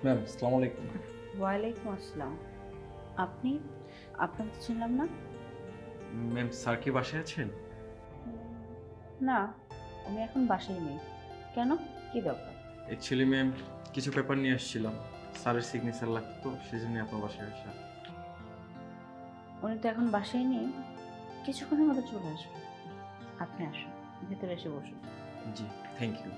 Ma'am আসসালামু আলাইকুম। ওয়ালাইকুম আসসালাম। আপনি? আপনাকে তো চিনলাম না। ম্যাম স্যার কি বাসায় আছেন? না, উনি এখন বাসায় নেই। কেন? কি দরকার? অ্যাকচুয়ালি ম্যাম কিছু পেপার নিয়ে আসছিলাম। স্যারের সিগনেচার লাগতো তো সেজন্যই আপনার বাসায় আসা। উনি তো এখন বাসায় নেই। কিছুক্ষণের মধ্যে চলে আসবে। আপনি আসুন, ভেতরে এসে বসুন। জি, থ্যাংক ইউ।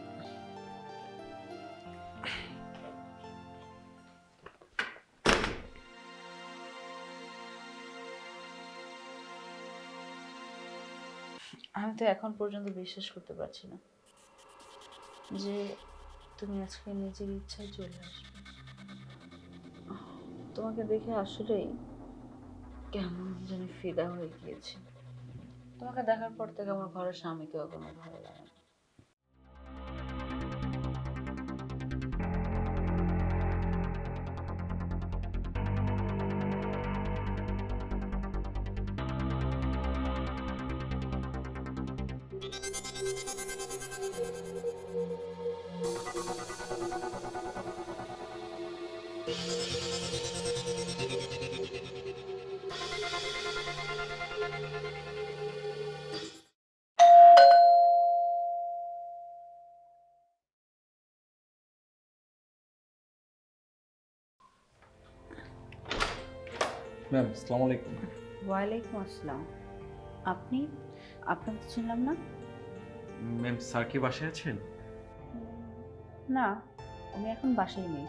আমি তো এখন পর্যন্ত বিশ্বাস করতে পারছি না যে তুমি আজকে নিজের ইচ্ছায় চলে আসবে। তোমাকে দেখে আসলেই কেমন জানি ফিদা হয়ে গিয়েছি। তোমাকে দেখার পর থেকে আমার ঘরের স্বামীকেও কোনো ভালো লাগে না। ম্যাম আসসালামু আলাইকুম। ওয়ালাইকুম আসসালাম। আপনি? আপনাকে তো চিনলাম না। ম্যাম স্যার কি বাসায় আছেন? না, উনি এখন বাসায় নেই।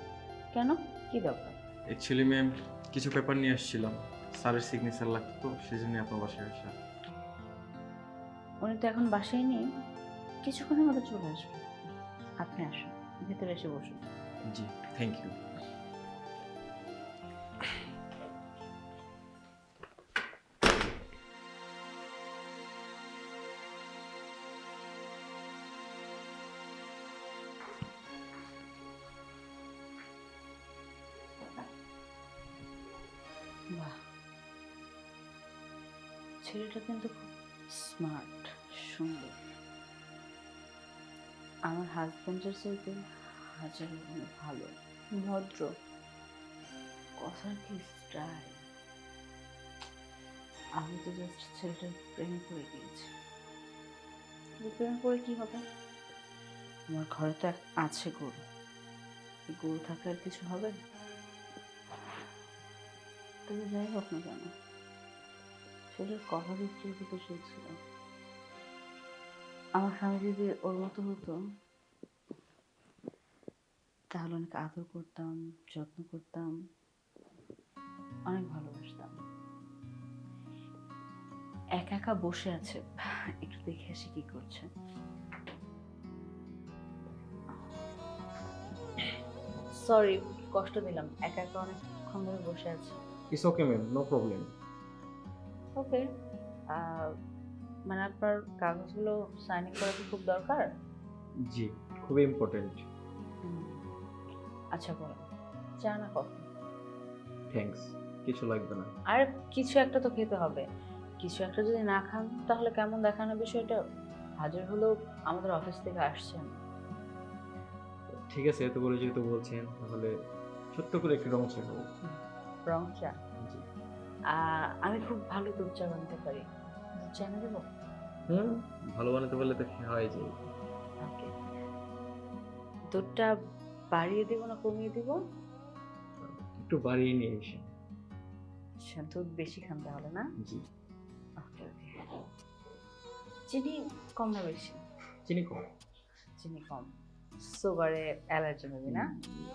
কেন? কি দরকার? অ্যাকচুয়ালি ম্যাম কিছু পেপার নিয়ে আসছিলাম। স্যারের সিগনেচার লাগতো তো সেজন্যই আপনার বাসায় আসা। উনি তো এখন বাসায় নেই। কিছুক্ষণের মধ্যে চলে আসবে। আপনি আসুন, ভেতরে এসে বসুন। জি, থ্যাংক ইউ। বাহ, ছেলেটা কিন্তু খুব স্মার্ট, সুন্দর। আমার হাজবেন্ডের চাইতে হাজার গুণ ভালো, ভদ্র, কথার কি স্টাইল। আমি তো জাস্ট ছেলেটার প্রেমে পড়ে গিয়েছি। কিন্তু প্রেমে পড়ে কি হবে? আমার ঘরে তো আছে গরু। এই গরু থাকলে আর কিছু হবে? তবে যাই হোক না কেন, ছেলের কথা বিক্রির দিকে সে ছিল। আমার স্বামী যদি ওর মতো হতো তাহলে অনেক আদর করতাম, যত্ন করতাম, অনেক ভালোবাসতাম। একা একা বসে আছে, একটু দেখে আসি কি করছে। সরি, কষ্ট দিলাম। একা একা অনেকক্ষণ ধরে বসে আছে। It's okay ma'am, no problem. Okay. মানে আপনার কাগজগুলো সাইনিং করা কি খুব দরকার? জি, খুবই ইম্পর্টেন্ট। হুম, আচ্ছা বলেন, চা না কফি? থ্যাঙ্কস, কিছু লাগবে না। আর কিছু একটা তো খেতে হবে। কিছু একটা যদি না খান তাহলে কেমন দেখানো বিষয়টা। হাজার হলেও আমাদের অফিস থেকে আসছেন। ঠিক আছে, এত করে যেহেতু বলছেন তাহলে ছোট্ট করে একটু রং চা খাবো। রং চা? জি। আমি খুব ভালো দুধ চা বানাতে পারি। দুধ চা এনে দেবো? হুম, ভালো বানাতে পারলে তো খাওয়াই যায়। ওকে। দুধটা বাড়িয়ে দিব না কমিয়ে দিব? একটু বাড়িয়ে নিয়ে এসে। আচ্ছা, দুধ বেশি খান তাহলে না? জি। ওকে ওকে। চিনি কম না বেশি? চিনি কম। চিনি কম। সুগারে অ্যালার্জি হবে না?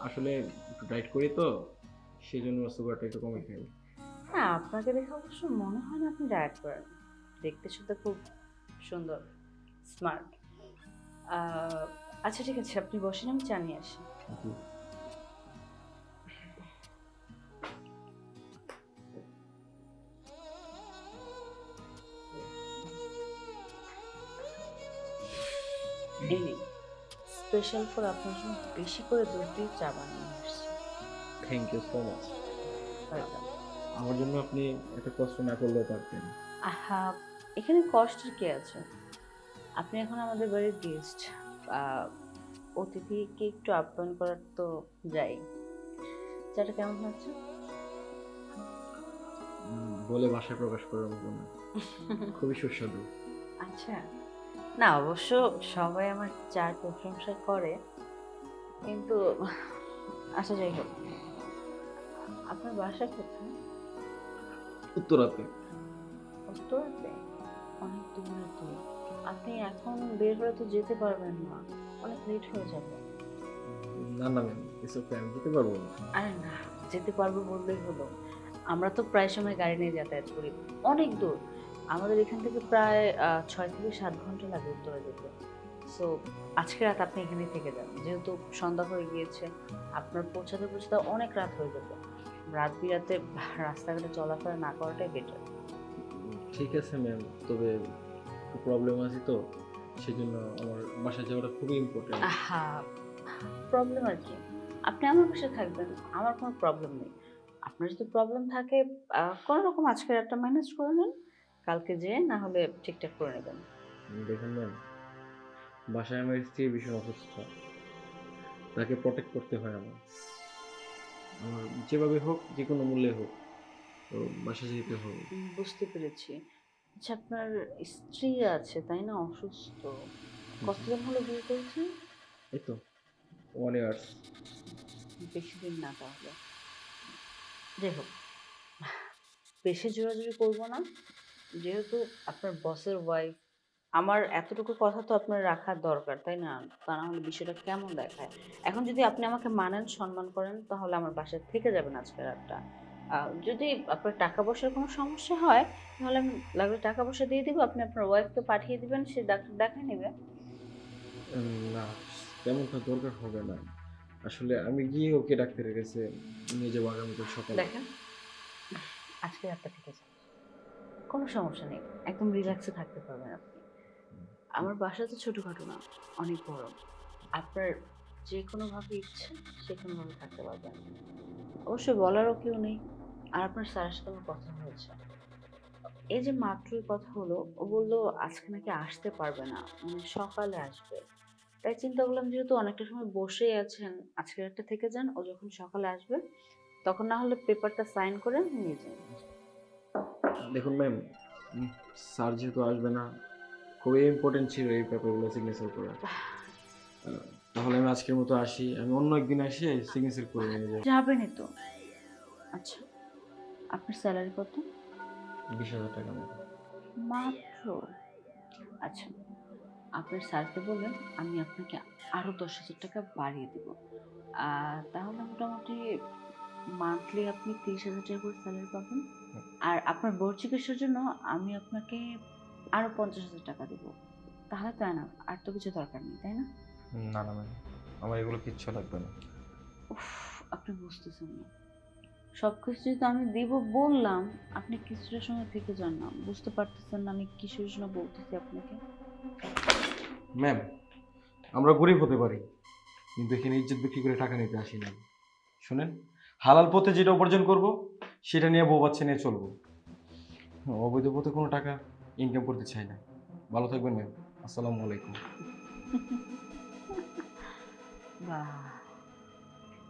আসলে একটু ডায়েট করি তো সেজন্য সুগারটা একটু কমে খাই। না, আপনাকে দেখে অবশ্য মনে হয় না আপনি ডায়েট করেন। দেখতে শুনতে খুব সুন্দর, স্মার্ট। আচ্ছা ঠিক আছে, আপনি বসেন, আমি চা নিয়ে আসি। জি। এই নিন, স্পেশাল ফর আপনার জন্য বেশি করে দুধ দিয়ে চা বানিয়ে নিয়ে আসছি। Thank you so much. Welcome. আমার জন্য আপনি এত কষ্ট না করলেও পারতেন। আহা, এখানে কষ্টের কি আছে? আপনি এখন আমাদের বাড়ির গেস্ট। অতিথিকে একটু আপ্যায়ন করার তো যাই। চাটা কেমন হচ্ছে? বলে ভাষায় প্রকাশ করার মতো না, খুবই সুস্বাদু। আচ্ছা, না অবশ্য সবাই আমার চার প্রশংসা করে, কিন্তু আচ্ছা যাই হোক, আপনার বাসা কোথায়? উত্তরাতে। উত্তরাতে? অনেক দূরে তো। আপনি এখন বের হলে তো যেতে পারবেন না, অনেক লেট হয়ে যাবে। না না ম্যাম, ইটস ওকে, আমি যেতে পারবো না। আরে না, যেতে পারবো বললেই হলো। আমরা তো প্রায় সময় গাড়ি নিয়ে যাতায়াত করি, অনেক দূর। আমাদের এখান থেকে প্রায় 6 থেকে 7 ঘন্টা লাগে উত্তরে যেতে। সো আজকে রাত আপনি এখানেই থেকে যান, যেহেতু সন্ধ্যা হয়ে গিয়েছে, আপনার পৌঁছাতে পৌঁছাতে অনেক রাত হয়ে যাবে। রাত বিরাতে রাস্তাঘাটে চলাফেরা না করাটাই বেটার। ঠিক আছে ম্যাম, তবে একটু প্রবলেম আছে তো, সেজন্য আমার বাসায় যাওয়াটা খুবই ইম্পর্টেন্ট। আহা, প্রবলেম আর কি? আপনি আমার পাশে থাকবেন, আমার কোনো প্রবলেম নেই। আপনার যদি প্রবলেম থাকে, কোনো রকম আজকে রাতটা ম্যানেজ করে নেন, কালকে যেয়ে না হলে ঠিকঠাক করে নেবেন। দেখুন ম্যাম, বাসায় আমার স্ত্রী ভীষণ অসুস্থ, তাকে প্রোটেক্ট করতে হয় আমার। আমার যেভাবে হোক, যে কোনো মূল্যে হোক, তো বাসায় যেতে হবে। বুঝতে পেরেছি। আচ্ছা, আপনার স্ত্রী আছে তাই না, অসুস্থ? কতদিন হলো বিয়ে করেছেন? এই তো 1 ইয়ার্স। বেশি দিন না তাহলে। যাই হোক, বেশি জোরাজুরি করবো না, যেহেতু আপনার বসের ওয়াইফ। আমার এতটুকু কথা তো আপনার রাখার দরকার তাই না? তা না হলে বিষয়টা কেমন দেখায়। এখন যদি আপনি আমাকে মানেন, সম্মান করেন, তাহলে আমার বাসায় থেকে যাবেন আজকে রাতটা। যদি আপনার টাকা পয়সার কোনো সমস্যা হয়, তাহলে আমি লাগলে টাকা পয়সা দিয়ে দিব, আপনি আপনার ওয়াইফকে পাঠিয়ে দিবেন, সে ডাক্তার দেখায় নেবে। না, তেমনটা দরকার হবে না। আসলে আমি গিয়ে ওকে ডাক্তারের কাছে নিয়ে যাবো আগামীকাল সকালে। দেখেন, আজকে রাতটা থেকে যান, কোনো সমস্যা নেই, একদম রিল্যাক্সে থাকতে পারবেন আপনি। আমার বাসা তো ছোটখাটো না, অনেক বড়। আপনার যে কোনোভাবে ইচ্ছে সে কোনোভাবে থাকতে পারবেন, অবশ্যই বলারও কেউ নেই। আর আপনার স্যারের সাথে আমার কথা হয়েছে, এই যে মাত্রই কথা হলো, ও বললো আজকে নাকি আসতে পারবে না, মানে সকালে আসবে। তাই চিন্তা করলাম, যেহেতু অনেকটা সময় বসেই আছেন, আজকে একটা থেকে যান, ও যখন সকালে আসবে তখন না হলে পেপারটা সাইন করে নিয়ে যান। দেখুন ম্যাম, স্যার যেহেতু আসবে না, খুবই ইম্পর্টেন্ট ছিল এই পেপারগুলো সিগনেচার করা। তাহলে আমি আজকের মতো আসি, আমি অন্য একদিন আসি সিগনেচার করে নিয়ে যাবো। যাবেনই তো। আচ্ছা, আপনার স্যালারি কত? 20,000 টাকা মতো। মাত্র? আচ্ছা, আপনার স্যারকে বলবেন আমি আপনাকে আরো 10,000 টাকা বাড়িয়ে দিব। তাহলে মোটামুটি মান্থলি আপনি 30,000 টাকা করে স্যালারি পাবেন। আর আপনার বোর্ড চিকিৎসার জন্য আমি আপনাকে আরো 50,000 টাকা দিব। তাহলে তাই না, আর তো কিছু দরকার নেই তাই না? না না ম্যাম, আমার এগুলো কিচ্ছু লাগবে না। উফ, আপনি বুঝতেছেন না, সবকিছু তো আমি দিব বললাম, আপনি কিছুটা সময় থেকে যান না, বুঝতে পারতেছেন না আমি কিসের জন্য বলতেছি আপনাকে? ম্যাম, আমরা গরিব হতে পারি, কিন্তু এখানে ইজ্জত বিক্রি করে টাকা নিতে আসি না। শুনেন, হালাল পথে যেটা উপার্জন করব সেটা নিয়ে বউ বাচ্চা নিয়ে চলবো। অবৈধ পথে কোনো টাকা ইনকাম করতে চাই না। ভালো থাকবেন ম্যাম, আসসালামু আলাইকুম। বাহ,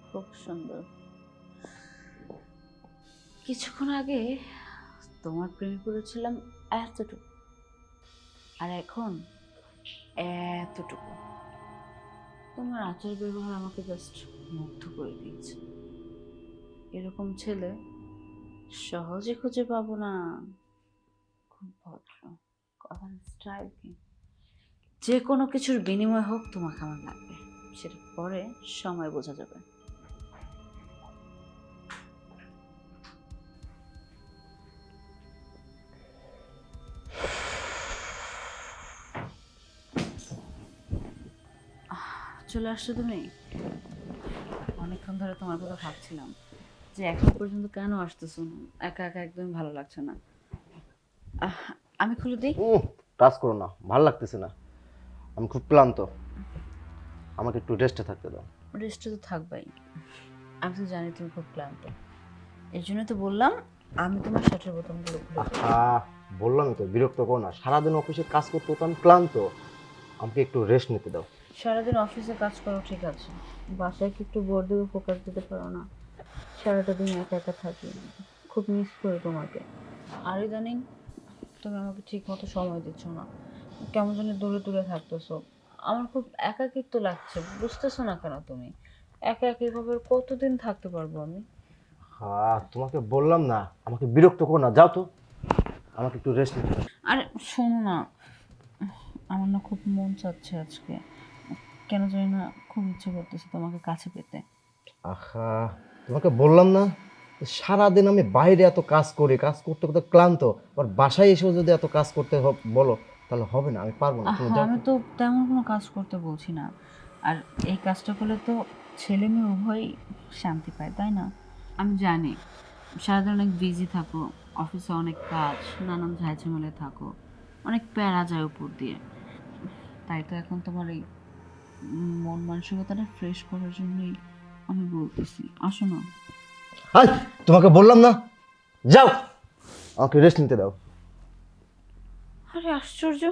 খুব সুন্দর। কিছুক্ষণ আগে তোমার প্রেমে পড়েছিলাম এতটুকু, আর এখন এতটুকু। তোমার আচার ব্যবহার আমাকে জাস্ট মুগ্ধ করে দিয়েছে। এরকম ছেলে সহজে খুঁজে পাবো না। খুব ভদ্র, কথার স্টাইল কি, যে কোনো কিছুর বিনিময় হোক তোমাকে আমার লাগবে, সেটা পরে সময় বোঝা যাবে। চলে আসছো তুমি? অনেকক্ষণ ধরে তোমার কথা ভাবছিলাম যে এখন পর্যন্ত কেন আসতেছো না, একা একা একদমই ভালো লাগছে না। আহ, আমি খুলে দিই। টাচ করো না, ভালো লাগতেছে না, আমি খুব ক্লান্ত, আমাকে একটু রেস্টে থাকতে দাও। রেস্টে তো থাকবাই, আমি তো জানি তুমি খুব ক্লান্ত, এই জন্য তো বললাম আমি তোমার শার্টের বোতামগুলো খুলে দিই। বললাম তো বিরক্ত করো না, সারাদিন অফিসে কাজ করতে তো আমি ক্লান্ত, আমাকে একটু রেস্ট নিতে দাও। সারাদিন অফিসে কাজ করো ঠিক আছে, বাসায় কি একটু বোর দিকে ফোকাস দিতে পারো না? সারাটা দিন একা একা থাকি, খুব মিস করি তোমাকে। আর ইদানিং তুমি আমাকে ঠিক মতো সময় দিচ্ছ না, কেমন যেন দূরে দূরে থাকতেছো। আমার খুব একাকিত্ব লাগছে, বুঝতেছো না কেন তুমি? একা একা এভাবে কতদিন থাকতে পারবো আমি? হ্যাঁ, তোমাকে বললাম না, আমাকে বিরক্ত করো না, যাও তো, আমাকে একটু রেস্ট নিতে দাও। আরে শোনো না, আমার না খুব মন চাচ্ছে আজকে, কেন জানি না খুব ইচ্ছে করতেছে তোমাকে কাছে পেতে। আহা, তোমাকে বললাম না, সারাদিন আমি বাইরে এত কাজ করি, কাজ করতে করতে ক্লান্ত, আর বাসায় এসেও যদি এত কাজ করতে বলো, তাহলে হবে না, আমি পারবো না, তুমি যাও আমি তো। তো তেমন কোনো কাজ করতে বলছি না। আর এই কাজটা করলে তো ছেলে মেয়ে উভয়ই শান্তি পায়, তাই না? আমি জানি সারাদিন অনেক বিজি থাকো, অফিসে অনেক কাজ, নানান ঝামেলায় থাকো, অনেক প্যারা যায় উপর দিয়ে। তাই তো এখন তোমার এই মন মানসিকতাটা ফ্রেশ করার জন্যই আমি বলতেছি, আসো না। হাই, তোমাকে বললাম না, যাও, আমাকে রেস্ট নিতে দাও। আরে আশ্চর্য,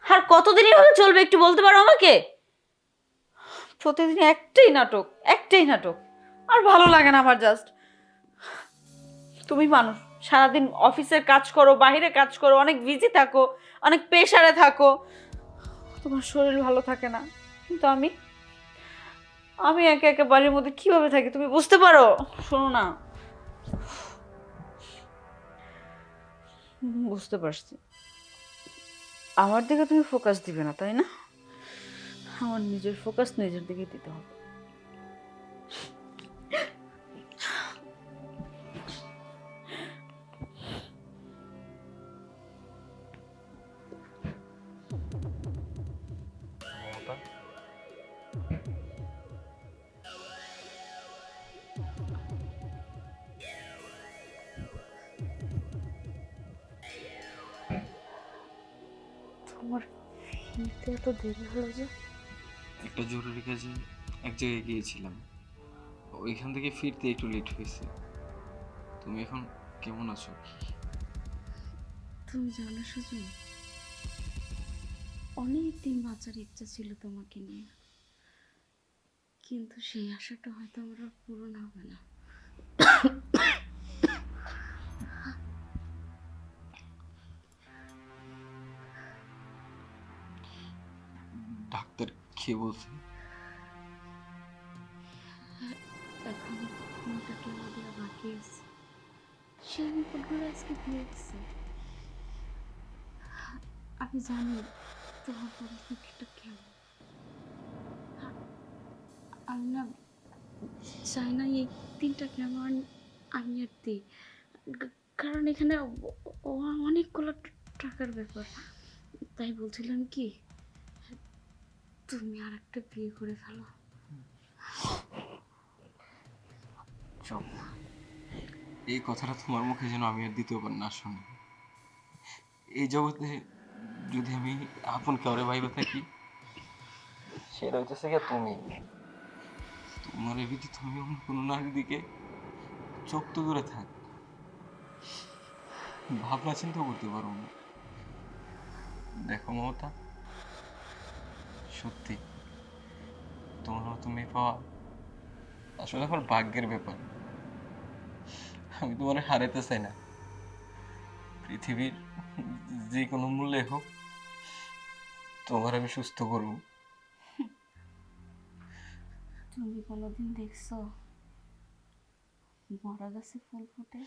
আর কতদিন এভাবে চলবে একটু বলতে পারো আমাকে? প্রতিদিন একটাই নাটক, একটাই নাটক। আর ভালো লাগে না আমার। জাস্ট তুমি মানুষ, সারাদিন অফিসের কাজ করো, বাইরে কাজ করো, অনেক বিজি থাকো, অনেক প্রেশারে থাকো, তোমার শরীর ভালো থাকে না। কিন্তু আমি আমি একা একা বাড়ির মধ্যে কিভাবে থাকি তুমি বুঝতে পারো? শোনো না, বুঝতে পারছি আমার দিকে তুমি ফোকাস দিবে না, তাই না? আমার নিজের ফোকাস নিজের দিকে দিতে হবে। তোমার ফিরতে এত দেরি হলো যে? একটা জরুরি কাজে এক জায়গায় গিয়েছিলাম, ওইখান থেকে ফিরতে একটু লেট হয়েছে। তুমি এখন কেমন আছো? তুমি জানো সুজন, অনেক দিন বাঁচার ইচ্ছা ছিল তোমাকে নিয়ে, কিন্তু সেই আশাটা হয়তো আমার আর পূরণ হবে না। ডাক্তার খেয়ে বলছে? এখন কোনটা কেমন দেওয়া বাকি আছে, সেই রিপোর্টগুলো আজকে দিয়ে গেছে। আমি জানি তোমার পরিস্থিতিটা কেমন। আমি না চাই না এই 3টা কেমন আমি আর দিই, কারণ এখানে অনেকগুলো টাকার ব্যাপার। তাই বলছিলাম কি, তুমি আর একটা বিয়ে করে ফেলো। চুপ। এই কথাটা তোমার মুখে যেন আমি আর দ্বিতীয়বার না শুনি। এই জগতে যদি আমি আপন কাউরে ভাইবা থাকি, সেটা হইতেছে গিয়া তুমি। তোমার এ ব্যতীত আমি অন্য কোনো নারীর দিকে চোখ তো দূরে থাক, ভাবনা চিন্তাও করতে পারবো না। দেখো মমতা, সত্যি তোমার মতো মেয়ে পাওয়া আসলে আমার ভাগ্যের ব্যাপার। আমি তোমার হারাইতে চাই না, পৃথিবীর যে কোনো মূল্যে হোক তোমার আমি সুস্থ করবো। তুমি কোনোদিন দেখছো মরা গাছে ফুল ফোটে?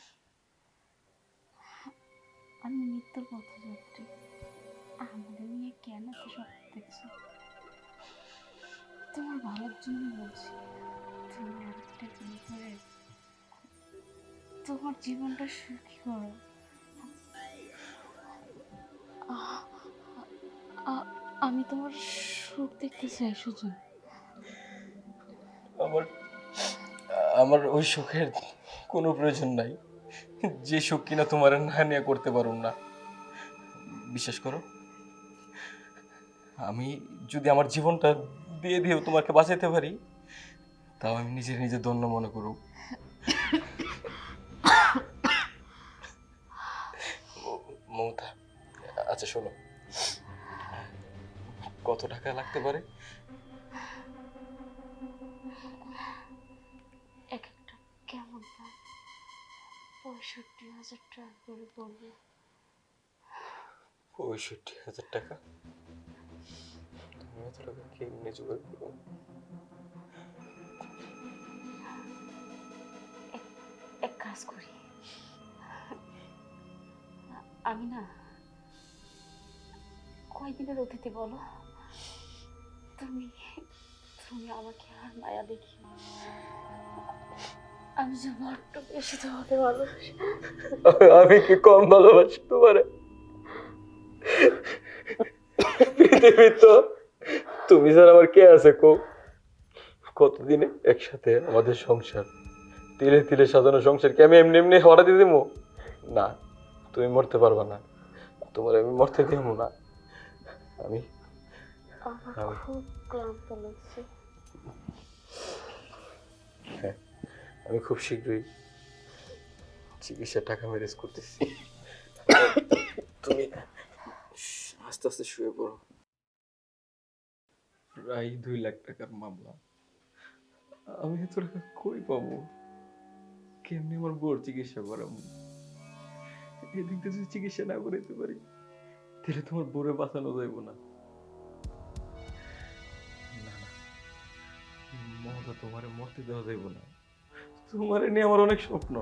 আমি মৃত্যুর পথযাত্রী, আমাদের নিয়ে কেন তো স্বপ্ন দেখছো? তোমার ভালোর জন্য বলছি, তুমি আরেকটা বিয়ে করে তোমার জীবনটা সুখী করো। আ- আ- আমি তোমার সুখ দেখতে চাই সুজন। আমার আমার ওই সুখের কোনো প্রয়োজন নাই, যে সুখ কিনা তোমার না নিয়ে করতে পারুম না। বিশ্বাস করো, আমি যদি আমার জীবনটা দিয়ে দিয়েও তোমাকে বাঁচাইতে পারি, তাও আমি নিজে নিজে ধন্য মনে করব। মমতা, আচ্ছা শোনো, কত টাকা লাগতে পারে? এক একটা কেমন 65,000 টাকা করে পড়বে। 65,000 টাকা? তুমি এত টাকা কেমনে জোগাড় করো? এক কাজ করি, আমি না কয়দিনের অতিথি বলো? তুমি তুমি আমাকে আর মায়া দেখি, আমি যে বড্ড বেশি তোমাকে ভালোবাসি। আমি কি কম ভালোবাসি তোমারে? পৃথিবী তো তুমি স্যার আমার কে আছে কো? কতদিনে একসাথে আমাদের সংসার, তিলে তিলে সাজানো সংসারকে আমি এমনি এমনি হরা দিয়ে দিবো? না, তুমি মরতে পারবা না, তোমার আমি মরতে দিব না। আমি আমার আমি- খুব ক্লান্ত লাগছে। হ্যাঁ, আমি খুব শীঘ্রই চিকিৎসার টাকা ম্যানেজ করতেছি। তুমি আস্তে আস্তে শুয়ে পড়ো। প্রায় 2 লাখ টাকার মামলা, আমি এত টাকা কই পাবো? কেমনি আমার বউর চিকিৎসা করাবো? এদিক দিয়ে যদি চিকিৎসা না করাইতে পারি তাহলে তোমার বউরে বাঁচানো যাইব না। না না মহতা, তোমারে মরতে দেওয়া যাইব না। তোমারে নিয়ে আমার অনেক স্বপ্ন,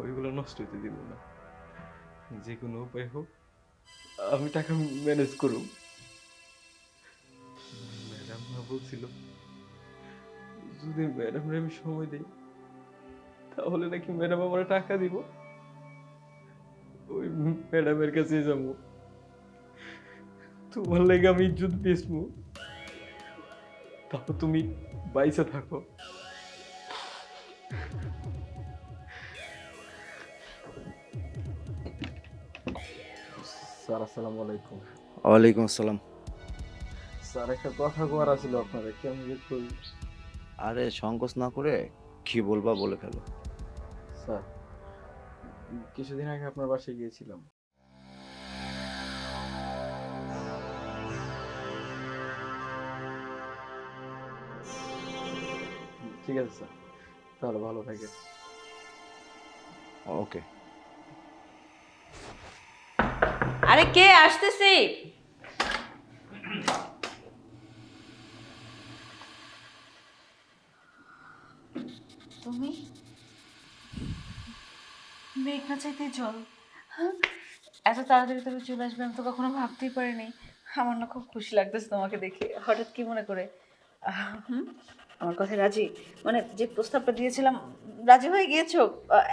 ওইগুলো নষ্ট হইতে দিব না। যে কোনো উপায় হোক আমি টাকা ম্যানেজ করব। ম্যাডাম বলছিল যদি ম্যাডামরে আমি সময় দিই তাহলে নাকি ম্যাডাম আমার টাকা দিব। ওই ম্যাডামের কাছে যাব, তোমার লেগে আমি ইজ্জত বেচবো, তারপর তুমি বাইসে থাকো। স্যার আসসালামু আলাইকুম। ওয়ালাইকুম আসসালাম। স্যার একটা কথা কোয়ার ছিল আপনারা, কেমন কই? আরে সংকোচ না করে কি বলবা বলে ফেলো। স্যার কিছুদিন আগে আপনার বাসায় গিয়েছিলাম। ঠিক আছে স্যার, তাহলে ভালো থাকেন। ওকে। আরে কে আসতেছি? তুমি মেঘ না চাইতে জল, হ্যাঁ? এত তাড়াতাড়ি তুমি চলে আসবে আমি তো কখনো ভাবতেই পারিনি। আমার না খুব খুশি লাগতেছে তোমাকে দেখে। হঠাৎ কি মনে করে আমার কথায় রাজি, মানে যে প্রস্তাবটা দিয়েছিলাম রাজি হয়ে গিয়েছো?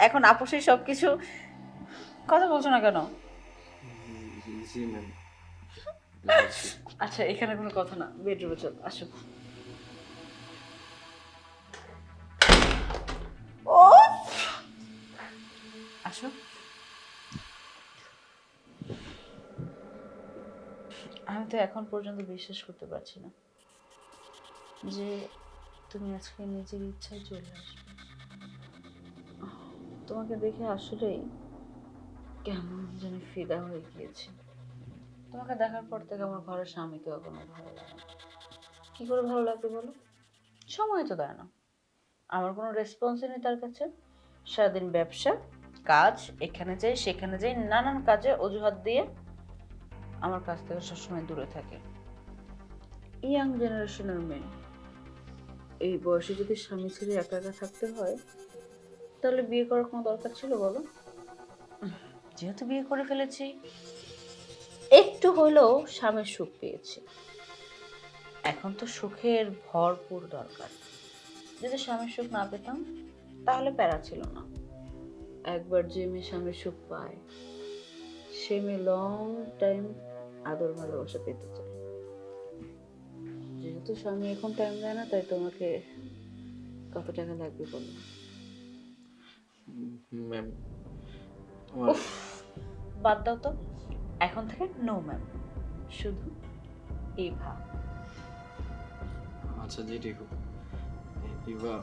এখন আপোষের সব কিছু, কথা বলছো না কেন? জি ম্যাম। আচ্ছা এখানে কোনো কথা না, বেডরুমে চল, আসো। ও আসো। আমি তো এখন পর্যন্ত বিশ্বাস করতে পারছি না যে তুমি আজকে নিজের ইচ্ছায় চলে আসবে। তোমাকে দেখে আসলেই কেমন জানি ফিদা হয়ে গিয়েছি। তোমাকে দেখার পর থেকে আমার ঘরের স্বামীকেও কোনো ভালো লাগে না। কি করে ভালো লাগবে বলো? সময় তো দেয় না, আমার কোনো রেসপন্সই নেই তার কাছে। সারাদিন ব্যবসা কাজ, এখানে যাই সেখানে যাই, নানান কাজে অজুহাত দিয়ে আমার কাছ থেকে সবসময় দূরে থাকে। ইয়াং জেনারেশনের মেয়ে এই বয়সে যদি স্বামী ছেড়ে একা একা থাকতে হয় তাহলে বিয়ে করার কোনো দরকার ছিল বলো? যেহেতু বিয়ে করে ফেলেছি, একটু হলেও স্বামীর সুখ পেয়েছি, এখন তো সুখের ভরপুর দরকার। যদি স্বামীর সুখ না পেতাম তাহলে প্যারা ছিল না। একবার যে মেয়ে স্বামীর সুখ পায় সে মেয়ে লং টাইম আদর ভালোবাসা পেতে চায়। যেহেতু স্বামী এখন টাইম দেয় না, তাই তোমাকে কত টাকা লাগবে বলো? ম্যাম উফ, বাদ দাও তো, এখন থেকে নো ম্যাম, শুধু ইভা। আচ্ছা যেটি হোক, ইভা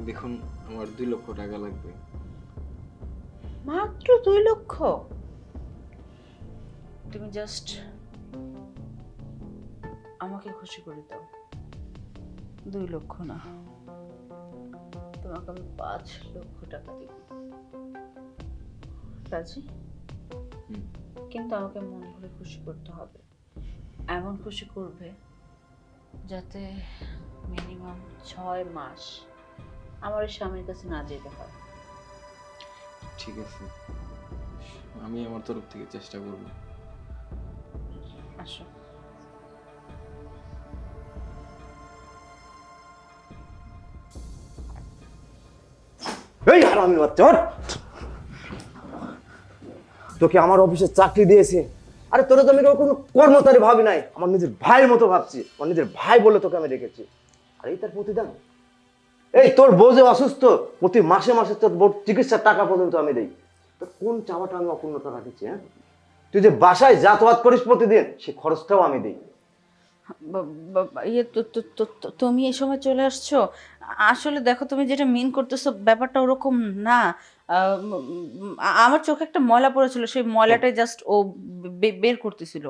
দেখুন আমার 2 লক্ষ টাকা লাগবে। মাত্র 2 লক্ষ? তুমি জাস্ট আমাকে খুশি করে দাও। 2 লক্ষ না, তোমাকে আমি 5 লক্ষ টাকা দিব। রাজি? কিন্তু আমাকে মন ভরে খুশি করতে হবে, এমন খুশি করবে যাতে মিনিমাম 6 মাস আমার ওই স্বামীর কাছে না যেতে হয়। ঠিক আছে, আমি আমার তরফ থেকে চেষ্টা করব। আসো। এই হারামি বাচ্চা, ওঠ! তোকে আমার অফিসে চাকরি দিয়েছে, আরে তোরা তো আমি কোনো কর্মচারী ভাবি নাই, আমার নিজের ভাইয়ের মতো ভাবছি, আমার নিজের ভাই বলে তোকে আমি রেখেছি। আর এই তার প্রতিদান? এই তোর বউ যে অসুস্থ, প্রতি মাসে মাসে তোর বউ চিকিৎসার টাকা পর্যন্ত আমি দেই। তোর কোন চাওয়াটা আমি অপূর্ণতা রাখছি? হ্যাঁ, তুই যে বাসায় যাতায়াত করিস প্রতিদিন, সে খরচটাও আমি দিই। ইয়ে তুমি এই সময় চলে আসছো? আসলে দেখো, তুমি যেটা মিন করতেছো ব্যাপারটা ওরকম না। আমার চোখে একটা ময়লা পড়েছিল, সেই ময়লাটাই জাস্ট ও বের করতেছিল।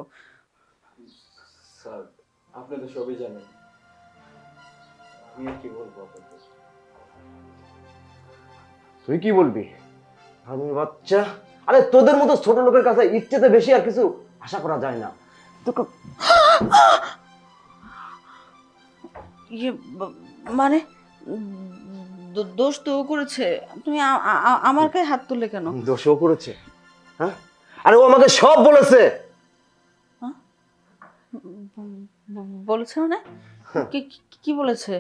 স্যার, আপনি তো সবই জানেন, আমি আর কি বলবো আপনাকে? তুই কি বলবি হারামি বাচ্চা? আরে তোদের মতো ছোট লোকের কাছে ইচ্ছেতে বেশি আর কিছু আশা করা যায় না। তোকে ইয়ে মানে দোষ তো ও করেছে, তুমি আমার গায়ে হাত তুললে কেন? দোষও করেছে? হ্যাঁ, আরে ও আমাকে সব বলেছে। বলেছে মানে? কি বলেছে?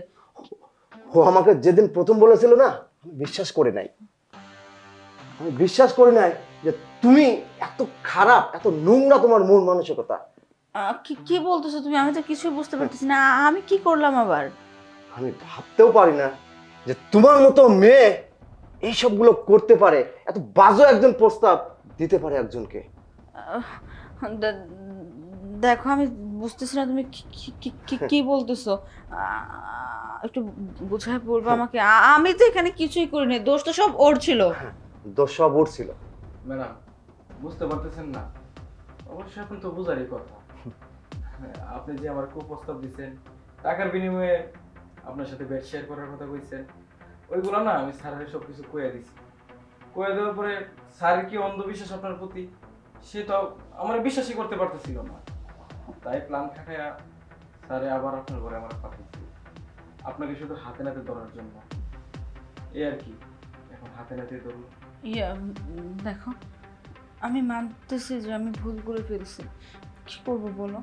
ও আমাকে যেদিন প্রথম বলেছিল না, আমি বিশ্বাস করি নাই। আমি বিশ্বাস করি নাই যে তুমি এত খারাপ, এত নোংরা তোমার মন মানসিকতা। কি বলতেছো তুমি? আমি তো কিছুই বুঝতে পারতেছি না, আমি কি করলাম আবার? আমি ভাবতেও পারি না যে তোমার মতো মেয়ে এই সবগুলো করতে পারে, এত বাজে একজন প্রস্তাব দিতে পারে একজনকে। দেখো, আমি বুঝতেছি না তুমি কি বলতেছো। একটু বুঝায় বলবো আমাকে? আমি তো এখানে কিছুই করিনি, দোষ তো সব ওর ছিল। দোষ সব ওর ছিল। ম্যাডাম, বুঝতে পারতেছেন না? অবশ্যই এখন তো বুঝারই কথা। আপনি যে আমার কুপ্রস্তাব দিচ্ছেন, টাকার বিনিময়ে আপনার সাথে বেড শেয়ার করার কথা কইছেন, ওইগুলো না আমি স্যারের সব কিছু কয়ে দিছি। কয়ে দেওয়ার পরে স্যারের কি অন্ধবিশ্বাস আপনার প্রতি, সে তো আমার বিশ্বাসই করতে পারতেছিল না। তাই প্ল্যান খাটায়া স্যারে আবার আপনার ঘরে আমার পাঠিয়েছি, আপনাকে শুধু হাতে নাতে ধরার জন্য। এই আর কি, এখন হাতে নাতে ধরুন। দেখো, আমি মানতেছি যে আমি ভুল করে ফেলছি, কি করব বলো?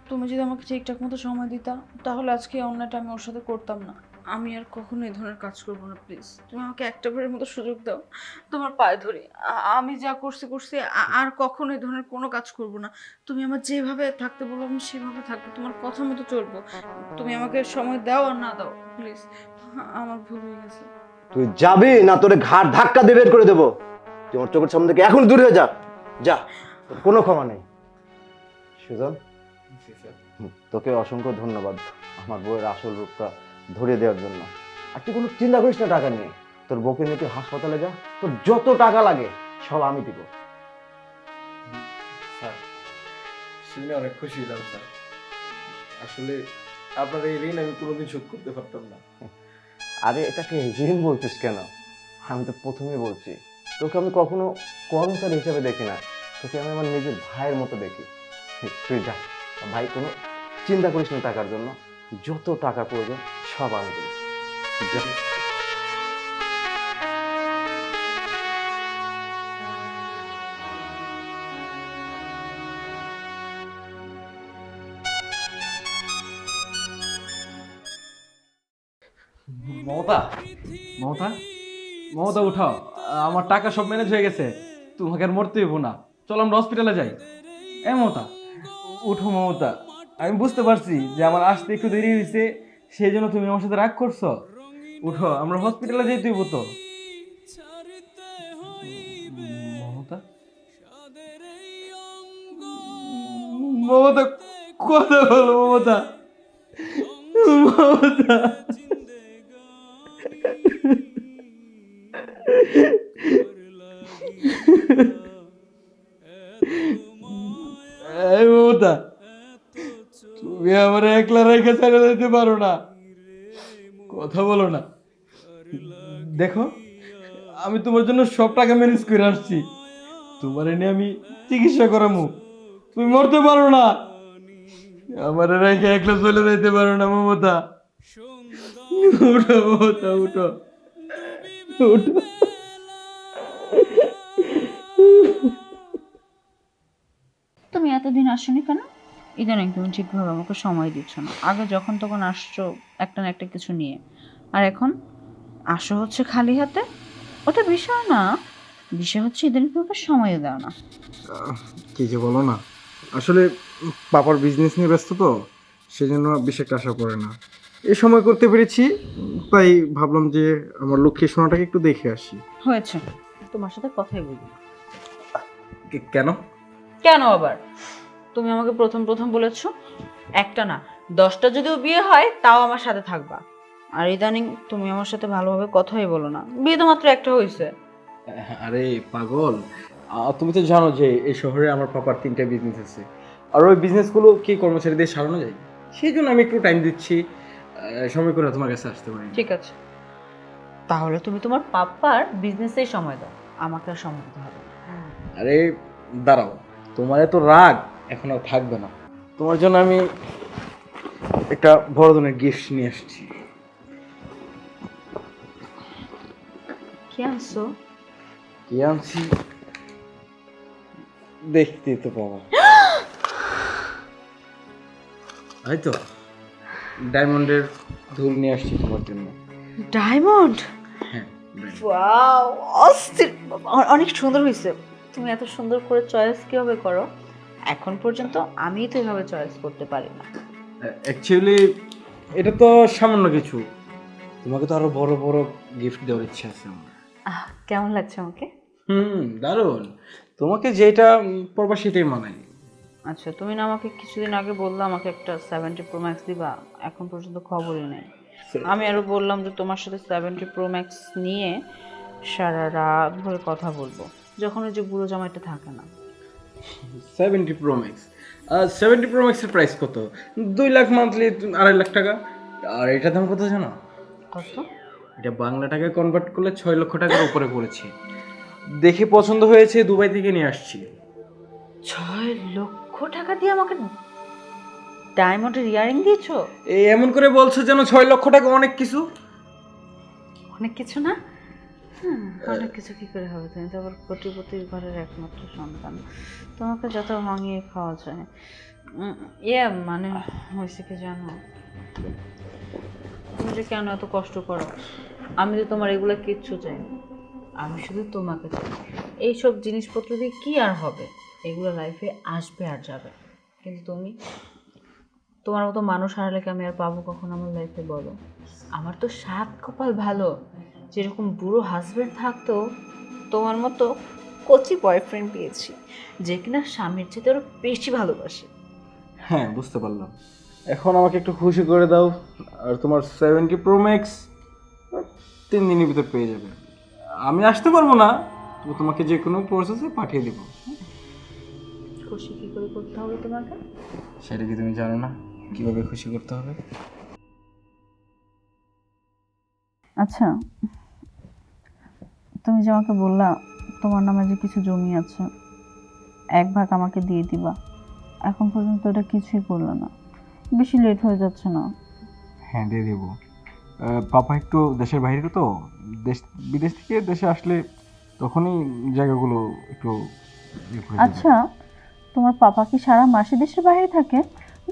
তুমি যদি আমাকে ঠিকঠাক মতো সময় দিতা, তাহলে আজকে অন্যটা আমি ওর সাথে করতাম না। আমি আর কখনো এই ধরনের কাজ করবো না, প্লিজ তুমি আমাকে একটা বারের মতো সুযোগ দাও, তোমার পায়ে ধরি। আমি যা করছি করছি, আর কখনো এই ধরনের কোনো কাজ করব না। তুমি আমার যেভাবে থাকতে বলো আমি সেভাবে থাকবো, তোমার কথা মতো চলবো। তুমি আমাকে সময় দাও আর না দাও, প্লিজ। আমার ভুল হয়ে গেছে। তুই যাবি না তোরে ঘাড় ধাক্কা দিয়ে বের করে দেবো? তুই আমার চোখের সামনে থেকে এখন দূরে হয়ে যা, যা, তোর কোনো ক্ষমা নেই। সুজন, তোকে অসংখ্য ধন্যবাদ আমার বউয়ের আসল রূপটা ধরিয়ে দেওয়ার জন্য। আর তুই কোনো চিন্তা করিস না টাকা নিয়ে, তোর বউকে নিয়ে তুই হাসপাতালে যা, তোর যত টাকা লাগে সব আমি দিব। স্যার, শুনে অনেক খুশি হলাম স্যার। আসলে আপনার এই ঋণ আমি কোনোদিন শোধ করতে পারতাম না। আরে এটাকে ঋণ বলছিস কেন? আমি তো প্রথমেই বলছি, তোকে আমি কখনো কর্মচারী হিসেবে দেখি না, তোকে আমি আমার নিজের ভাইয়ের মতো দেখি। তুই যা ভাই, কোনো চিন্তা করিস না টাকার জন্য, যত টাকা প্রয়োজন সব আমি দেব। যা। মমতা, মমতা, মমতা উঠাও, আমার টাকা সব ম্যানেজ হয়ে গেছে, তোমাকে আর মরতে হইব না। চলো আমরা হসপিটালে যাই। মমতা, উঠো মমতা। আমি বুঝতে পারছি যে আমার আসতে একটু দেরি হয়েছে, সেই জন্য তুমি আমার সাথে রাগ করছো। উঠো, আমরা হসপিটালে যেতে হইব তো। মমতা, মমতা, কথা বলো মমতা, মমতা। এই মমতা, তুমি আমার একলা রেখে ছেড়ে দিতে পারো না, কথা বলো না। দেখো, আমি তোমার জন্য সব টাকা ম্যানেজ করে আসছি। তোমার এনে আমি চিকিৎসা করামু, তুমি মরতে পারো না, আমার রেখে একলা চলে যাইতে পারো না মমতা। উঠো মমতা, উঠো উঠো। তুমি এতদিন আসনি কেন? ইদানিং তুমি ঠিকভাবে আমাকে সময় দিচ্ছ না। আগে যখন তখন আসছো একটা না একটা কিছু নিয়ে, আর এখন আসো হচ্ছে খালি হাতে। ওটা বিষয় না, বিষয় হচ্ছে ইদানিং তোমাকে সময়ও দাও না। কি যে বলো না, আসলে পাপার বিজনেস নিয়ে ব্যস্ত তো, সেজন্য বেশি একটা আশা পড়ে না। এই সময় করতে পেরেছি, তাই ভাবলাম যে আমার লক্ষ্মী সোনাটাকে একটু দেখে আসি। হয়েছে, তোমার সাথে কথাই বলি। কেন? কেন আবার? তুমি আমাকে প্রথম প্রথম বলেছো একটা না 10টা যদিও বিয়ে হয় তাও আমার সাথে থাকবা, আর ইদানিং তুমি আমার সাথে ভালোভাবে কথাই বলো না। বিয়ে তো মাত্র একটা হয়েছে। আরে পাগল, তুমি তো জানো যে এই শহরে আমার পাপার 3টা বিজনেস আছে, আর ওই বিজনেসগুলো কি কর্মচারীদের সারানো যায়? সেই জন্য আমি একটু টাইম দিচ্ছি, সময় করে তোমার কাছে আসতে পারি। ঠিক আছে, তাহলে তুমি তোমার পাপার বিজনেসেই সময় দাও, আমাকে আর সময় দিতে হবে না। আরে দাঁড়াও, তোমার এত রাগ এখন আর থাকবে না। তোমার জন্য আমি একটা বড় ধরনের গিফট নিয়ে আসছি। কি আনছো? কি আনছি দেখতে তো পাবা। এই তো ডায়মন্ডের দুল নিয়ে আসছি তোমার জন্য। ডায়মন্ড? হ্যাঁ, ওয়াও, অস্থির! অনেক সুন্দর হয়েছে। তুমি এত সুন্দর করে চয়েস কিভাবে করো? এখন পর্যন্ত আমি তো এভাবে চয়েস করতে পারি না। অ্যাকচুয়ালি এটা তো সামান্য কিছু, তোমাকে তো আরো বড় বড় গিফট দেওয়ার ইচ্ছা আছে আমার। কেমন লাগছে আমাকে? দারুণ, তোমাকে যেটা পড়বা সেটাই মানায়। আচ্ছা, তুমি না আমাকে কিছুদিন আগে বললে আমাকে একটা 70 প্রো ম্যাক্স দিবা, এখন পর্যন্ত খবরই নেই। আমি আরো বললাম যে তোমার সাথে 70 প্রো ম্যাক্স নিয়ে সারা রাত ধরে কথা বলবো, যখন ওই যে বুড়ো জামাইটা থাকে না। 70 প্রো ম্যাক্স, 70 প্রো ম্যাক্সের প্রাইস কত? 2 লাখ মান্থলি, 2.5 লাখ টাকা। আর এটার দাম কত জানো? কত? এটা বাংলা টাকায় কনভার্ট করলে 6 লক্ষ টাকার উপরে পড়েছে। দেখে পছন্দ হয়েছে, দুবাই থেকে নিয়ে আসছি। 6 লক্ষ টাকা দিয়ে আমাকে ডায়মন্ডের ইয়ারিং দিয়েছো? এই এমন করে বলছো যেন 6 লক্ষ টাকা অনেক কিছু। অনেক কিছু না? অনেক কিছু কি করে হবে? তুমি তো আবার কোটিপতির ঘরের একমাত্র সন্তান, তোমাকে যত ভাঙিয়ে খাওয়া যায়। মানে হয়েছে কি জানো, তুমি যে কেন এত কষ্ট করো? আমি তো তোমার এগুলো কিচ্ছু চাই না, আমি শুধু তোমাকে চাই। এইসব জিনিসপত্র দিয়ে কি আর হবে? এগুলো লাইফে আসবে আর যাবে, কিন্তু তুমি, তোমার মতো মানুষ হারালে কি আমি আর পাবো কখন আমার লাইফে বলো? আমার তো সাত কপাল ভালো, যেরকম বুড়ো হাজবেন্ড থাকতো তোমার মতো কচি বয়ফ্রেন্ড পেয়েছি, যে কিনা স্বামীর চেয়ে আরো বেশি ভালোবাসে। হ্যাঁ, বুঝতে পারলাম। এখন আমাকে একটু খুশি করে দাও, আর তোমার 70 প্রো ম্যাক্স 3 দিনের ভিতর পেয়ে যাবে। আমি আসতে পারবো না, তো তোমাকে যে কোনো প্রসেসে পাঠিয়ে দেবো। খুশি কি করে করতে হবে তোমাকে? সেটা কি তুমি জানো না কিভাবে খুশি করতে হবে? আচ্ছা, তুমি যে আমাকে বললা তোমার নামে যে কিছু জমি আছে, 1 ভাগ আমাকে দিয়ে দিবা, এখন পর্যন্ত এটা কিছুই করলো না। বেশি লেট হয়ে যাচ্ছে না? হ্যাঁ, দিয়ে দেবো। পাপা একটু দেশের বাইরে তো, বিদেশ থেকে দেশে আসলে তখনই জায়গাগুলো একটু ইয়ে করে দেবে। আচ্ছা, তোমার পাপা কি সারা মাসে দেশের বাইরে থাকে?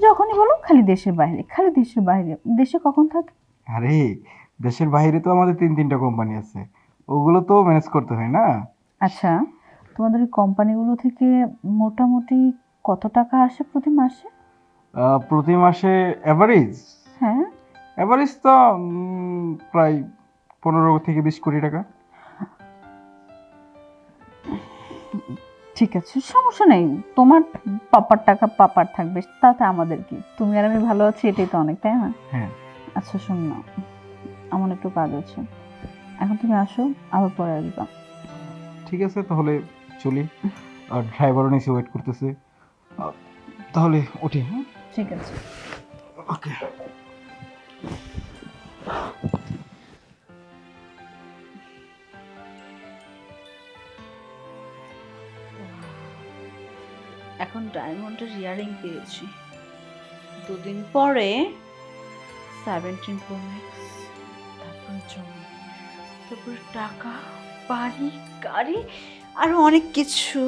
যখনই বলো খালি দেশের বাইরে, খালি দেশের বাইরে। দেশে কখন থাকে? আরে দেশের বাইরে তো আমাদের 3টা কোম্পানি আছে, ওগুলো তো ম্যানেজ করতে হয় না। আচ্ছা, তোমাদের এই কোম্পানিগুলো থেকে মোটামুটি কত টাকা আসে প্রতি মাসে? প্রতি মাসে অ্যাভারেজ, হ্যাঁ। অ্যাভারেজ তো প্রায় 15 থেকে 20 কোটি টাকা। ঠিক আছে, সমস্যা নেই। তোমার পাপার টাকা পাপার থাকবে, তাতে আমাদের কি? তুমি আর আমি ভালো আছি, এটাই তো অনেক, তাই না? হ্যাঁ, আচ্ছা শোন না, আমার একটু কাজ আছে, এখন তুমি আসো, আবার পরে আসবা। ঠিক আছে, তাহলে চলি। আর ড্রাইভারও নিচে ওয়েট করতেছে, তাহলে উঠি। হ্যাঁ, ঠিক আছে। ওকে। এখন ডায়মন্ডের ইয়ারিং পেয়েছি, 2 দিন পরে 17 Pro Max, তারপরে জমি, তারপরে টাকা, বাড়ি, গাড়ি, আরো অনেক কিছু।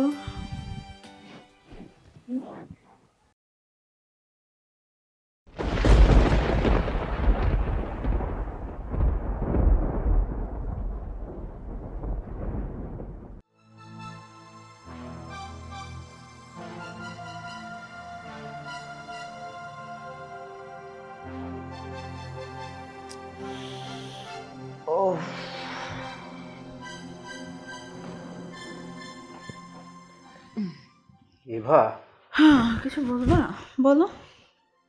ও এভা, হ্যাঁ, কিছু বলবো না, বলো।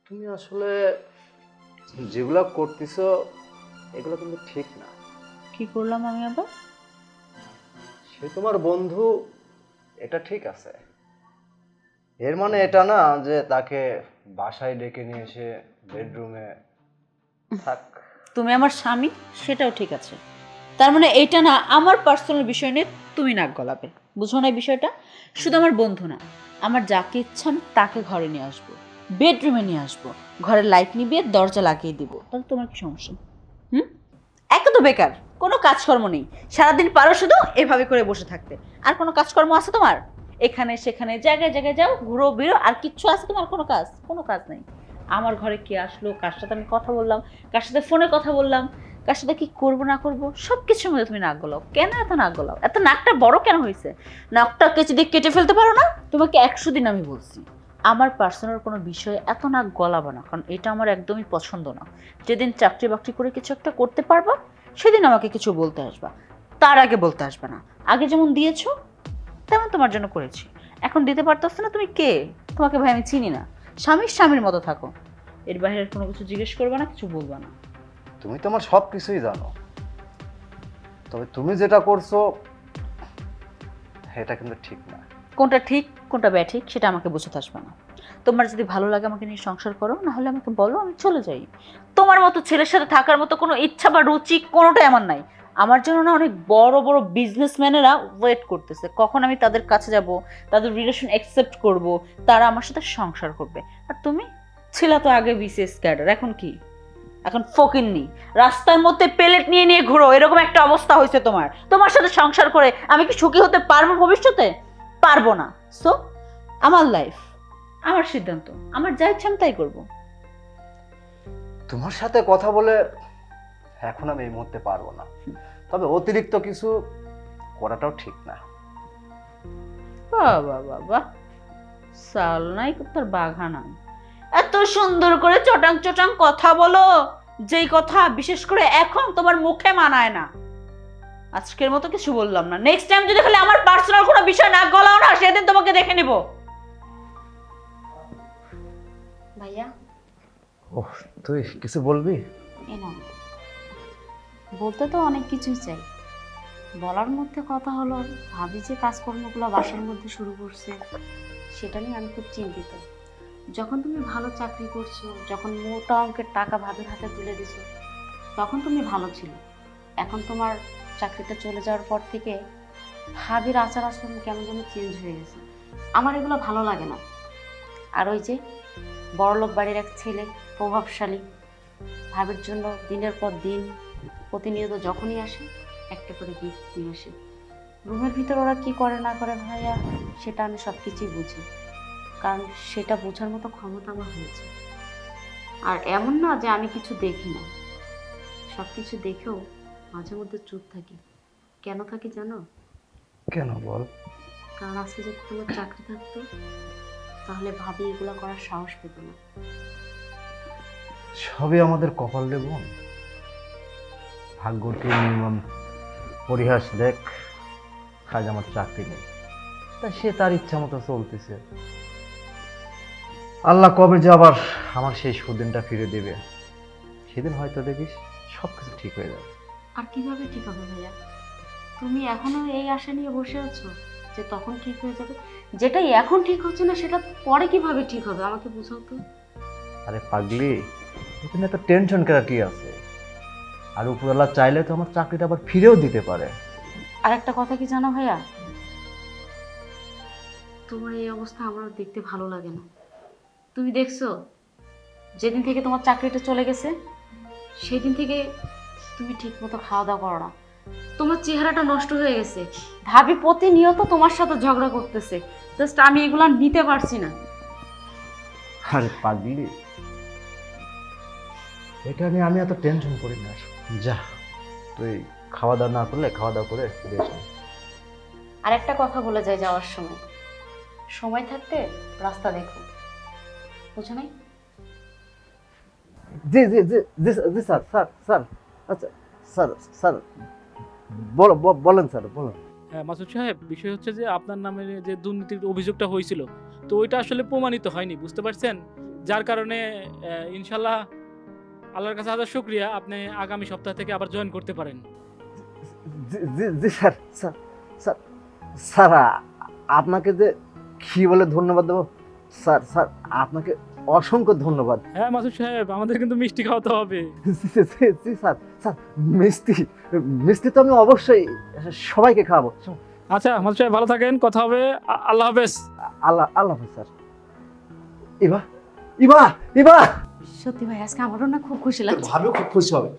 তুমি আসলে যেগুলা করতেছো এগুলো কিন্তু ঠিক না। কি করলাম আমি আবার? সে তোমার বন্ধু, এটা ঠিক আছে, এর মানে এটা না যে তাকে বাসায় ডেকে নিয়ে এসে বেডরুমে থাক। তুমি আমার স্বামী, সেটাও ঠিক আছে, তার মানে এইটা না আমার পার্সোনাল বিষয় নিয়ে তুমি নাক গলাবে, বুঝো না এই বিষয়টা? শুধু আমার বন্ধু না, আমার যাকে ইচ্ছা আমি তাকে ঘরে নিয়ে আসবো, বেডরুমে নিয়ে আসবো, ঘরের লাইট নিভিয়ে দরজা লাগিয়ে দিব, তাহলে তোমার কি সমস্যা? একে তো বেকার, কোনো কাজকর্ম নেই, সারাদিন পারো শুধু এভাবে করে বসে থাকতে। আর কোনো কাজকর্ম আছে তোমার? এখানে সেখানে জায়গায় জায়গায় যাও, ঘুরো বেরো, আর কিচ্ছু আছে তোমার? কোনো কাজ, কোনো কাজ নেই। আমার ঘরে কে আসলো, কার সাথে আমি কথা বললাম, কার সাথে ফোনে কথা বললাম, কার সাথে কি করবো না করবো, সব কিছুর মধ্যে তুমি নাক গলাও। কেন এত নাক গলাও? এত নাকটা বড় কেন হয়েছে? নাকটা কেচে দিয়ে কেটে ফেলতে পারো না? তোমাকে 100 দিন আমি বলছি আমার পার্সোনাল কোনো বিষয়ে এত নাক গলাবো না, কারণ এটা আমার একদমই পছন্দ না। যেদিন চাকরি বাকরি করে কিছু একটা করতে পারবা সেদিন আমাকে কিছু বলতে আসবা, তার আগে বলতে আসবে না। আগে যেমন দিয়েছো তেমন তোমার জন্য করেছি, এখন দিতে পারতেছ না। তুমি কে? তোমাকে ভাই আমি চিনি না, স্বামীর স্বামীর মতো থাকো, এর বাইরে কোনো কিছু জিজ্ঞেস করবে না, কিছু বলবা না। তুমি তো আমার সব কিছুই জানো, তবে তুমি যেটা করছো এটা কিন্তু ঠিক না। কোনটা ঠিক কোনটা ব্যাঠিক সেটা আমাকে বুঝতে আসবে না। তোমার যদি ভালো লাগে আমাকে নিয়ে সংসার করো, না হলে আমাকে বলো, আমি চলে যাই। তোমার মতো ছেলের সাথে থাকার মতো কোনো ইচ্ছা বা রুচি কোনোটাই আমার নাই। আমার জন্য না অনেক বড় বড় বিজনেসম্যানেরা ওয়েট করতেছে, কখন আমি তাদের কাছে যাব, তাদের রিলেশন অ্যাকসেপ্ট করব, তারা আমার সাথে সংসার করবে। আর তুমি ছিলা তো আগে বিসিএস ক্যাডার, এখন কি? এখন ফকিন্নি, রাস্তার মধ্যে প্লেট নিয়ে নিয়ে ঘুরো, এরকম একটা অবস্থা হয়েছে তোমার। তোমার সাথে সংসার করে আমি কি সুখী হতে পারবো ভবিষ্যতে? পারবো না। সো আমার লাইফ, আমার সিদ্ধান্ত, আমার যা ইচ্ছা আমি তাই করবো। তোমার সাথে কথা বলে এখন আমি এই মুহূর্তে পারবো না, তবে অতিরিক্ত কিছু করাটাও ঠিক না। বাবা বাবা, সাল নাই তার বাঘা নাই, এত সুন্দর করে চটাং চটাং কথা বলো, যেই কথা বিশেষ করে এখন তোমার মুখে মানায় না। আজকের মতো কিছু বললাম না, নেক্সট টাইম যদি খালি আমার পার্সোনাল কোনো বিষয় না গলাও না, সেদিন তোমাকে দেখে নিব। ভাইয়া, ওহ, তুই কিছু বলবি? এ না, বলতে তো অনেক কিছুই চাই, বলার মধ্যে কথা হলো ভাবি যে কাজকর্মগুলো বাসার মধ্যে শুরু করছে সেটা নিয়ে আমি খুব চিন্তিত। যখন তুমি ভালো চাকরি করছো, যখন মোটা অঙ্কের টাকা ভাবির হাতে তুলে দিছো, তখন তুমি ভালো ছিলে। এখন তোমার চাকরিটা চলে যাওয়ার পর থেকে ভাবির আচার আচরণ কেমন যেন চেঞ্জ হয়ে গেছে। আমার এগুলো ভালো লাগে না। আর ওই যে বড়লোক বাড়ির এক ছেলে, প্রভাবশালী, ভাবির জন্য দিনের পর দিন প্রতিনিয়ত যখনই আসে একটা করে গিফট নিয়ে আসে। রুমের ভিতর ওরা কি করে না করে ভাইয়া, সেটা আমি সব কিছুই বুঝি, কারণ সেটা বোঝার মতো ক্ষমতা আমার হয়েছে। আর এমন না যে আমি কিছু দেখি না, সব কিছু দেখেও মাঝে মধ্যে চুপ থাকি। কেন থাকি জানো? কেন বল? কারণ আজকে যদি তোমার চাকরি থাকতো তাহলে ভাবি এগুলো করার সাহস পেত না। সবই আমাদের কপাল রে বোন, ভাগ্যকে নির্মম পরিহাস দেখ, আজ আমার চাকরি নেই, তা সে তার ইচ্ছা মতো চলতেছে। আল্লাহ কবে যে আবার আমার সেই সুদিনটা ফিরে দেবে, সেদিন হয়তো দেখিস সবকিছু ঠিক হয়ে যাবে। আর কিভাবে ঠিক হবে ভাইয়া? তুমি এখনো এই আশা নিয়ে বসে আছো যে তখন ঠিক হয়ে যাবে? যেটাই এখন ঠিক হচ্ছে না সেটা পরে কিভাবে ঠিক হবে আমাকে বুঝাও তো। আরে পাগলি, এখানে এত টেনশন করার কি আছে? আর উপরওয়ালা চাইলে তো আমার চাকরিটা আবার ফিরেও দিতে পারে। আর একটা কথা কি জানো ভাইয়া, তোমার এই অবস্থা আমার দেখতে ভালো লাগে না। তুমি দেখছো যেদিন থেকে তোমার চাকরিটা চলে গেছে সেদিন থেকে তুমি ঠিক মতো খাওয়া দাওয়া করো না, তোমার চেহারাটা নষ্ট হয়ে গেছে। ভাবি প্রতিনিয়ত তোমার সাথে ঝগড়া করতেছে, জাস্ট আমি এগুলো আর নিতে পারছি না। আরে পাগলি, এটা নিয়ে আমি এত টেনশন করি না। যা, তুই খাওয়া দাওয়া না করলে খাওয়া দাওয়া করে ফিরে এসো। আর একটা কথা বলে যাই যাওয়ার সময়, সময় থাকতে রাস্তা দেখো, বুঝো নাই? জি জি জি জি জি স্যার স্যার স্যার আচ্ছা স্যার স্যার বলেন স্যার বলেন। হ্যাঁ মাসুদ সাহেব, বিষয় হচ্ছে যে আপনার নামে যে দুর্নীতির অভিযোগটা হয়েছিল, তো ওইটা আসলে প্রমাণিত হয়নি, বুঝতে পারছেন? যার কারণে ইনশাল্লাহ আল্লাহর কাছে হাজার শুকরিয়া, আপনি আগামী সপ্তাহ থেকে আবার জয়েন করতে পারেন। জি জি জি স্যার স্যার স্যার স্যার আপনাকে যে কি বলে ধন্যবাদ দেবো স্যার। স্যার আপনাকে অসংখ্য ধন্যবাদ। হ্যাঁ মাসুদ সাহেব, আমাদের কিন্তু মিষ্টি খাওয়াতে হবে। জি জি, জি স্যার স্যার মিষ্টি মিষ্টি তো আমি অবশ্যই সবাইকে খাওয়াবো। আচ্ছা মাসুদ সাহেব, ভালো থাকেন, কথা হবে, আল্লাহ হাফেজ। আল্লাহ আল্লাহ হাফেজ স্যার। ইবা ইবা ইবা, সত্যি ভাই আজকে আমারও না খুব খুশি লাগছে। ভাবেও খুব খুশি হবে।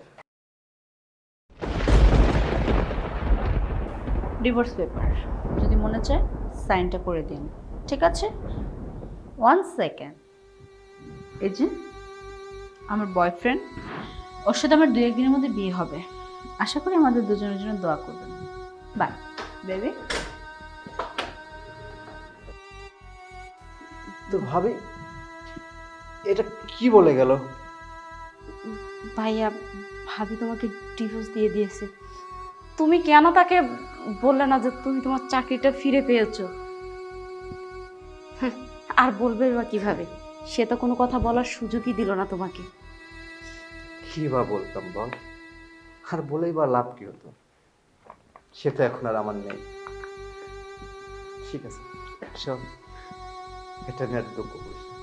ডিভোর্স পেপার যদি মনে চায় সাইনটা করে দিন, ঠিক আছে? 1 সেকেন্ড। এই যে আমার বয়ফ্রেন্ড, ওর সাথে আমার 2-1 দিনের মধ্যে বিয়ে হবে। আশা করি আমাদের দুজনের জন্য দোয়া করবেন। Bye baby. তো ভাবি এটা কি বলে গেল? ভাইয়া, ভাবি তোমাকে ডিভোর্স দিয়ে দিয়েছে। তুমি কেন তাকে বললে না যে তুমি তোমার চাকরিটা ফিরে পেয়েছো? আর বলবে বা কিভাবে? সে তো কোনো কথা বলার সুযোগই দিল না তোমাকে। কি বা বলতাম বল, আর বলেই বা লাভ কি হতো? সে তো এখন আর আমার নেই। ঠিক আছে সব, এটা নিয়ে আর দুঃখ করিস না।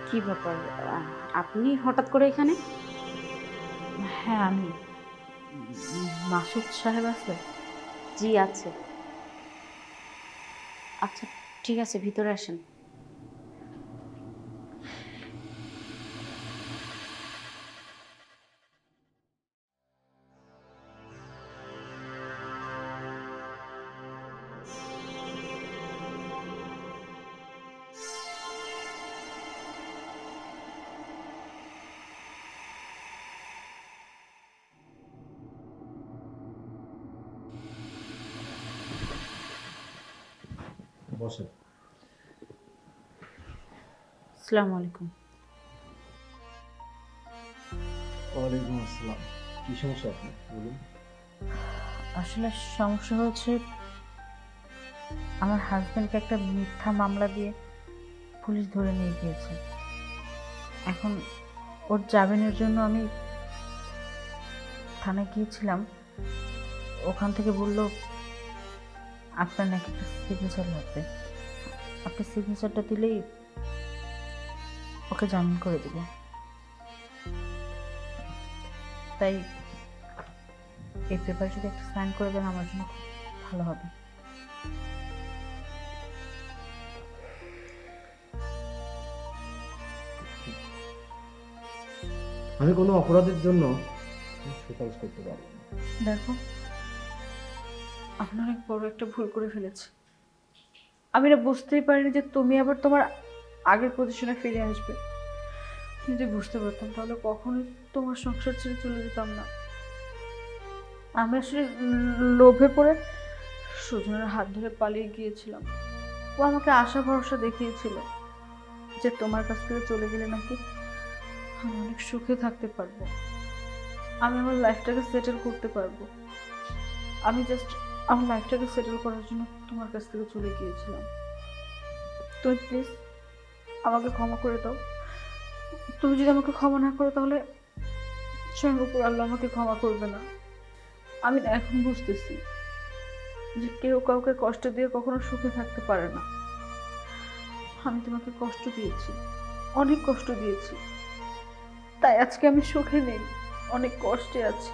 কি ব্যাপার, আপনি হঠাৎ করে এখানে? হ্যাঁ আমি। মাসুদ সাহেব আছে? জি আছে। আচ্ছা ঠিক আছে, ভিতরে আসেন। বসে। আসসালামু আলাইকুম। ওয়ালাইকুম আসসালাম। কি সমস্যা আপনার বলুন? আসলে সমস্যা হচ্ছে আমার হাজবেন্ডকে একটা মিথ্যা মামলা দিয়ে পুলিশ ধরে নিয়ে গিয়েছে। এখন ওর জামিনের জন্য আমি থানায় গিয়েছিলাম। ওখান থেকে বলল আপনার নাকি একটা সিগনেচার লাগবে, আপনি সিগনেচারটা দিলেই ওকে জামিন করে দেবে। তাই এই পেপার যদি একটা সাইন করে দেন আমার জন্য খুব ভালো হবে। আমি কোনো অপরাধের জন্য সুপারিশ করতে পারবো না। দেখো, আমি অনেক বড় একটা ভুল করে ফেলেছি। আমি না বুঝতেই পারিনি যে তুমি আবার তোমার আগের পজিশনে ফিরে আসবে। যদি বুঝতে পারতাম তাহলে কখনোই তোমার সংসার ছেড়ে চলে যেতাম না। আমি আসলে লোভে পড়ে সুজনের হাত ধরে পালিয়ে গিয়েছিলাম। ও আমাকে আশা ভরসা দেখিয়েছিল যে তোমার কাছ থেকে চলে গেলে নাকি আমি অনেক সুখে থাকতে পারবো, আমি আমার লাইফটাকে সেটেল করতে পারবো। আমি জাস্ট আমার লাইফটাকে সেটেল করার জন্য তোমার কাছ থেকে চলে গিয়েছিলাম। তুমি প্লিজ আমাকে ক্ষমা করে দাও। তুমি যদি আমাকে ক্ষমা না করো তাহলে স্বয়ং উপর আল্লাহ আমাকে ক্ষমা করবে না। আমি না এখন বুঝতেছি যে কেউ কাউকে কষ্ট দিয়ে কখনো সুখে থাকতে পারে না। আমি তোমাকে কষ্ট দিয়েছি, অনেক কষ্ট দিয়েছি, তাই আজকে আমি সুখে নেই, অনেক কষ্টে আছি।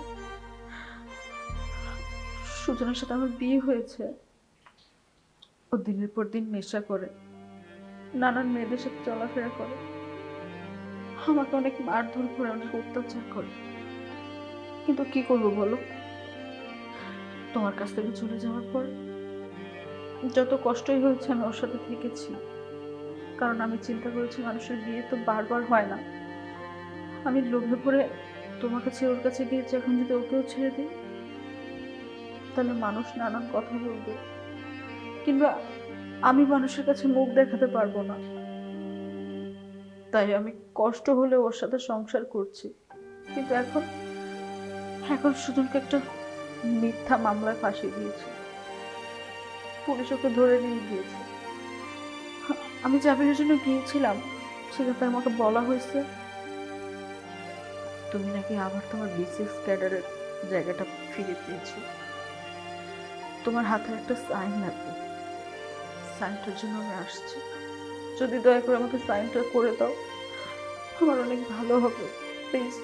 সুজনের সাথে আমার বিয়ে হয়েছে, ও দিনের পর দিন নেশা করে, নানান মেয়েদের সাথে চলাফেরা করে, আমাকে অনেক মারধর করে, অনেক অত্যাচার করে। কিন্তু কি করবো বলো, তোমার কাছ থেকে চলে যাওয়ার পর যত কষ্টই হয়েছে আমি ওর সাথে থেকেছি, কারণ আমি চিন্তা করেছি মানুষের বিয়ে তো বারবার হয় না। আমি লোভে পড়ে তোমার কাছে ওর কাছে গিয়েছি, এখন যদি ওকেও ছেড়ে দিই তাহলে মানুষ নানান কথা বলবে, কিংবা আমি মানুষের কাছে মুখ দেখাতে পারবো না। তাই আমি কষ্ট হলে ওর সাথে সংসার করছি, কিন্তু এখন এখন সুজনকে একটা মিথ্যা মামলায় ফাঁসিয়ে দিয়েছে, পুলিশ ওকে ধরে নিয়ে গিয়েছে। আমি জাবিরের জন্য গিয়েছিলাম, সেখানে আমাকে বলা হয়েছে তুমি নাকি আবার তোমার বিসিএস ক্যাডারের জায়গাটা ফিরে পেয়েছো, তোমার হাতে একটা সাইন লাগবে, সাইনটার জন্য আমি আসছি। যদি দয়া করে আমাকে সাইনটা করে দাও আমার অনেক ভালো হবে। প্লিজ,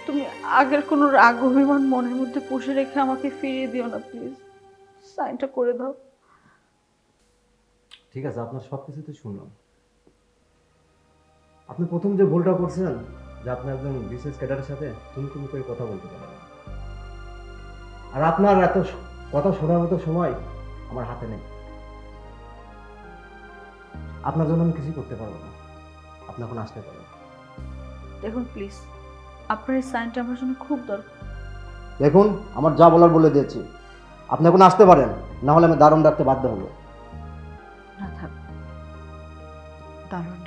তুমি আগের কোনো রাগ অভিমান মনের মধ্যে পুষে রেখে আমাকে ফিরিয়ে দিও না, প্লিজ সাইনটা করে দাও। ঠিক আছে, আপনার সব কিছু তো শুনলাম। আপনি প্রথম যে ভুলটা করছেন যে আপনি একজন বিশেষ ক্যাডারের সাথে তুমি করে কথা বলতে পারেন, আর আপনার এত কথা শোনার মতো সময় আমার হাতে নেই। আপনার জন্য আমি কিছুই করতে পারবো না, আপনি এখন আসতে পারেন। দেখুন প্লিজ, আপনার এই সাইনটা আমার জন্য খুব দরকার। দেখুন, আমার যা বলার বলে দিয়েছি, আপনি এখন আসতে পারেন, না হলে আমি দারুণ ডাকতে বাধ্য হবো। না থাক, দারুণ